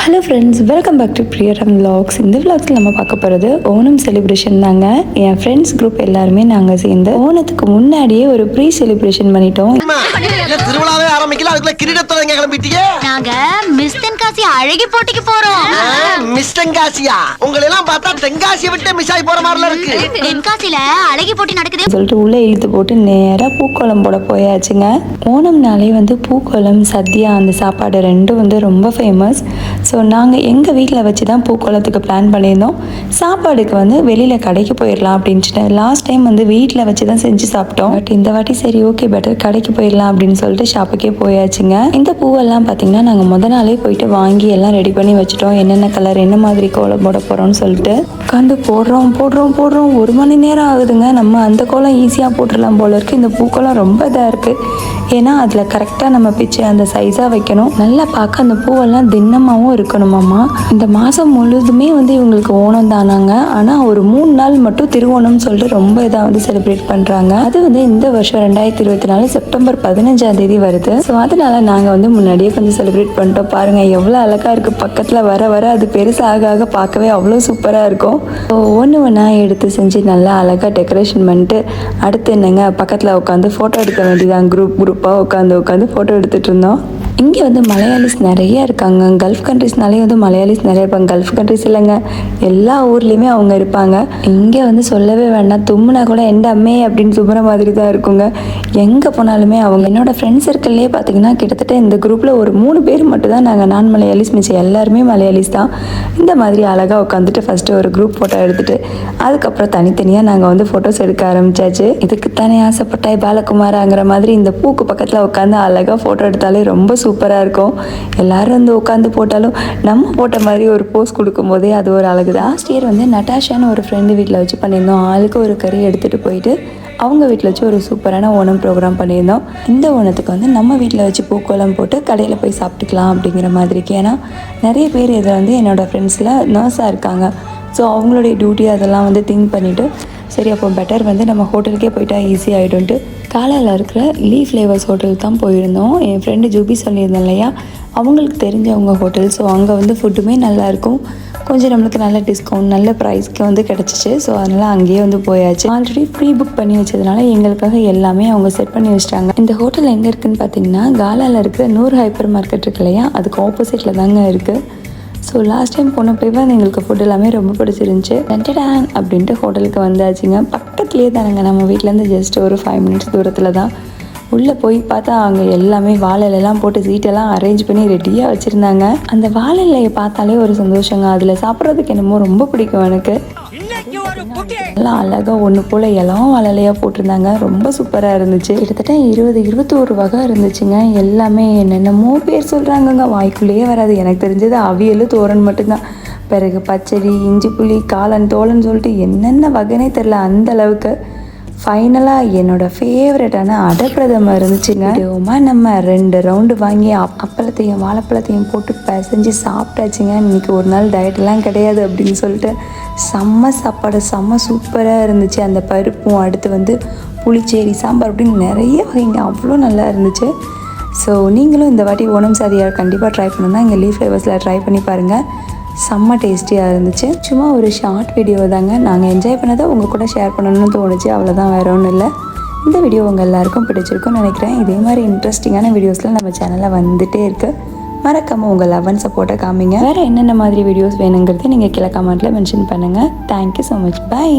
Hello friends, welcome back to Priyaram vlogs. இந்த vlogsல நம்ம பார்க்க போகிறது ஓணம் செலிப்ரேஷன் தாங்க. என் ஃப்ரெண்ட்ஸ் குரூப் எல்லாருமே நாங்கள் சேர்ந்து ஓணத்துக்கு முன்னாடியே ஒரு ப்ரீ செலிப்ரேஷன் பண்ணிட்டோம். திருவிழாவே ஆரம்பிக்கல, அதுக்குள்ள கிரீடத்தோட எங்க கிளம்பிட்டீங்க? நாங்க மிஸ் தென்காசி அழகி போட்டிக்கு போறோம். மிஸ் தென்காசியா? உங்களை எல்லாம் பார்த்தா தென்காசியை விட்டு மிஸ் ஆகி போற மாதிரில இருக்கு. தென்காசில அழகி போட்டி நடக்குது சொல்லிட்டு உள்ளே இழுத்து போட்டு நேராக பூக்கோளம் போட போயாச்சுங்க. ஓணம்னாலே வந்து பூக்கோளம், சத்யா அந்த சாப்பாடு ரெண்டும் வந்து ரொம்ப ஃபேமஸ். ஸோ நாங்கள் எங்கள் வீட்டில் வச்சு தான் பூக்கோளத்துக்கு பிளான் பண்ணியிருந்தோம். சாப்பாடுக்கு வந்து வெளியில் கடைக்கு போயிடலாம் அப்படின்ட்டு லாஸ்ட் டைம் வந்து வீட்டில் வச்சு தான் செஞ்சு சாப்பிட்டோம். பட் இந்த வாட்டி சரி ஓகே பெட்டர் கடைக்கு போயிடலாம் அப்படின்னு சொல்லிட்டு ஷாப்புக்கே போயாச்சுங்க. இந்த பூவெல்லாம் பார்த்திங்கன்னா நாங்கள் நாளே போயிட்டு வாங்கி எல்லாம் ரெடி பண்ணி வச்சுட்டோம். என்னென்ன கலர் என்ன மாதிரி கோலம் போட போகிறோம்னு சொல்லிட்டு உட்காந்து போடுறோம் 1 மணி நேரம் ஆகுதுங்க. நம்ம அந்த கோலம் ஈஸியாக போட்டுடலாம் போல இருக்குது. இந்த பூக்கோலம் ரொம்ப இதாக இருக்குது. ஏன்னா அதில் கரெக்டாக நம்ம பிச்சு அந்த சைஸாக வைக்கணும். நல்லா பார்க்க அந்த பூவெல்லாம் திண்ணமாகவும் இருக்கணுமாம்மா. இந்த மாதம் முழுதுமே வந்து இவங்களுக்கு ஓணம் தானாங்க. ஆனால் ஒரு 3 நாள் மட்டும் திருவோணம்னு சொல்லிட்டு ரொம்ப இதாக வந்து செலிப்ரேட் பண்ணுறாங்க. அது வந்து இந்த வருஷம் 2024 செப்டம்பர் 15ஆம் தேதி வருது. ஸோ அதனால நாங்கள் வந்து முன்னாடியே கொஞ்சம் செலிப்ரேட் பண்ணிட்டோம். பாருங்கள் எவ்வளோ அழகாக இருக்குது. பக்கத்தில் வர அது பெருசாக ஆக பார்க்கவே அவ்வளோ சூப்பராக இருக்கும். ஸோ ஒன்று எடுத்து செஞ்சு நல்லா அழகாக டெக்கரேஷன் பண்ணிட்டு அடுத்து என்னங்க பக்கத்தில் உட்காந்து ஃபோட்டோ எடுக்க வேண்டியதான். குரூப்பாக உட்காந்து ஃபோட்டோ எடுத்துகிட்டு இருந்தோம். இங்கே வந்து மலையாளிஸ் நிறைய இருக்காங்க. கல்ஃப் கண்ட்ரிஸ்னாலே வந்து மலையாளிஸ் நிறைய இருப்பாங்க. கல்ஃப் கண்ட்ரிஸ் இல்லைங்க, எல்லா ஊர்லேயுமே அவங்க இருப்பாங்க. இங்கே வந்து சொல்லவே வேண்டாம், தும்முனா கூட எந்த அம்மே அப்படின்னு தும்முற மாதிரி தான் இருக்குங்க. எங்கே போனாலுமே அவங்க. என்னோடய ஃப்ரெண்ட்ஸ் சர்க்கிள்லேயே பார்த்தீங்கன்னா கிட்டத்தட்ட இந்த குரூப்பில் ஒரு 3 பேர் மட்டும் தான் நாங்கள் நான் மலையாளிஸ், மிச்சம் எல்லாருமே மலையாளிஸ் தான். இந்த மாதிரி அழகாக உட்காந்துட்டு ஃபஸ்ட்டு ஒரு குரூப் ஃபோட்டோ எடுத்துகிட்டு அதுக்கப்புறம் தனித்தனியாக நாங்கள் வந்து ஃபோட்டோஸ் எடுக்க ஆரம்பித்தாச்சு. இதுக்கு தானே ஆசைப்பட்டாய் பாலகுமாராங்கிற மாதிரி இந்த பூக்கு பக்கத்தில் உட்காந்து அழகாக ஃபோட்டோ எடுத்தாலே ரொம்ப சூப்பராக இருக்கும். எல்லாரும் வந்து உட்காந்து போட்டாலும் நம்ம போட்ட மாதிரி ஒரு போஸ் கொடுக்கும் போதே அது ஒரு அழகு தான். லாஸ்ட் இயர் வந்து நட்டாஷான்னு ஒரு ஃப்ரெண்டு வீட்டில் வச்சு பண்ணியிருந்தோம். ஆளுக்கு ஒரு கறி எடுத்துகிட்டு போயிட்டு அவங்க வீட்டில் வச்சு ஒரு சூப்பரான ஓணம் ப்ரோக்ராம் பண்ணியிருந்தோம். இந்த ஓணத்துக்கு வந்து நம்ம வீட்டில் வச்சு பூக்கோலம் போட்டு கடையில் போய் சாப்பிட்டுக்கலாம் அப்படிங்கிற மாதிரிக்கு. ஏன்னா நிறைய பேர் இதை வந்து என்னோடய ஃப்ரெண்ட்ஸில் நர்ஸாக இருக்காங்க. ஸோ அவங்களுடைய டியூட்டி அதெல்லாம் வந்து திங்க் பண்ணிவிட்டு சரி அப்போ பெட்டர் வந்து நம்ம ஹோட்டலுக்கே போயிட்டா ஈஸி ஆகிடும்ட்டு காலையில் இருக்கிற லீஃப் ஃப்ளேவர்ஸ் ஹோட்டலுக்கு தான் போயிருந்தோம். என் ஃப்ரெண்டு ஜூபி சொல்லியிருந்தேன் இல்லையா, அவங்களுக்கு தெரிஞ்சவங்க ஹோட்டல். ஸோ அங்கே வந்து ஃபுட்டுமே நல்லாயிருக்கும். கொஞ்சம் நம்மளுக்கு நல்ல டிஸ்கவுண்ட் நல்ல ப்ரைஸ்க்கு வந்து கிடச்சிச்சு. ஸோ அதனால் அங்கேயே வந்து போயாச்சு. ஆல்ரெடி ப்ரீ புக் பண்ணி வச்சதுனால எங்களுக்காக எல்லாமே அவங்க செட் பண்ணி வச்சிட்டாங்க. இந்த ஹோட்டல் எங்கே இருக்குதுன்னு பார்த்தீங்கன்னா காலாவில் இருக்கிற நூறு ஹைப்பர் மார்க்கெட் இருக்கு இல்லையா, அதுக்கு ஆப்போசிட்டில் தாங்க இருக்குது. ஸோ லாஸ்ட் டைம் போனப்போ தான் எங்களுக்கு ஃபுட் எல்லாமே ரொம்ப பிடிச்சிருந்துச்சி. டேன் அப்படின்ட்டு ஹோட்டலுக்கு வந்தாச்சுங்க. பக்கத்துலேயே தானேங்க, நம்ம வீட்டிலேருந்து ஜஸ்ட் ஒரு 5 மினிட்ஸ் தூரத்தில் தான். உள்ளே போய் பார்த்தா அங்கே எல்லாமே வாழைலாம் போட்டு சீட்டெல்லாம் அரேஞ்ச் பண்ணி ரெடியாக வச்சுருந்தாங்க. அந்த வாழைலையை பார்த்தாலே ஒரு சந்தோஷங்க. அதில் சாப்பிட்றதுக்கு என்னமோ ரொம்ப பிடிக்கும் எனக்கு. எல்லாம் அழகாக ஒன்று போல் எல்லாம் வாழைலையாக போட்டிருந்தாங்க. ரொம்ப சூப்பராக இருந்துச்சு. கிட்டத்தட்ட 21 வகை இருந்துச்சுங்க. எல்லாமே என்னென்னமோ பேர் சொல்கிறாங்கங்க, வாய்க்குள்ளேயே வராது. எனக்கு தெரிஞ்சது அவியல் தோரன் மட்டும்தான். பிறகு பச்சடி, இஞ்சி புளி, காளான் தோலன்னு சொல்லிட்டு என்னென்ன வகைனே தெரில அந்த அளவுக்கு. ஃபைனலாக என்னோடய ஃபேவரட்டான அடப்பிரதம இருந்துச்சுங்க. நம்ம 2 ரவுண்டு வாங்கி அப்பளத்தையும் வாழைப்பழத்தையும் போட்டு பிசைஞ்சு சாப்பிட்டாச்சுங்க. இன்றைக்கி ஒரு நாள் டயட்டெல்லாம் கிடையாது அப்படின்னு சொல்லிட்டு செம்ம சாப்பாடு, செம்ம சூப்பராக இருந்துச்சு. அந்த பருப்பும் அடுத்து வந்து புளிச்சேரி சாம்பார் அப்படின்னு நிறைய வகைங்க, அவ்வளோ நல்லா இருந்துச்சு. ஸோ நீங்களும் இந்த வாட்டி ஓணம் சாதியார் கண்டிப்பாக ட்ரை பண்ணணுன்னா இங்கே லீஃப் ஃப்ளேவர்ஸில் ட்ரை பண்ணி பாருங்கள். செம்ம டேஸ்டியாக இருந்துச்சு. சும்மா ஒரு ஷார்ட் வீடியோ தாங்க. நாங்கள் என்ஜாய் பண்ணதை உங்கள் கூட ஷேர் பண்ணணும்னு தோணுச்சு, அவ்வளோதான், வேறு ஒன்றும் இல்லை. இந்த வீடியோ உங்கள் எல்லாருக்கும் பிடிச்சிருக்குன்னு நினைக்கிறேன். இதே மாதிரி இன்ட்ரெஸ்டிங்கான வீடியோஸ்லாம் நம்ம சேனலில் வந்துகிட்டே இருக்குது. மறக்காமல் உங்கள் லவ் அண்ட் சப்போர்ட்டை காமிங்க. வேறு என்னென்ன மாதிரி வீடியோஸ் வேணுங்கிறத நீங்கள் கீழே கமெண்ட்டில் மென்ஷன் பண்ணுங்கள். Thank you so much. பை.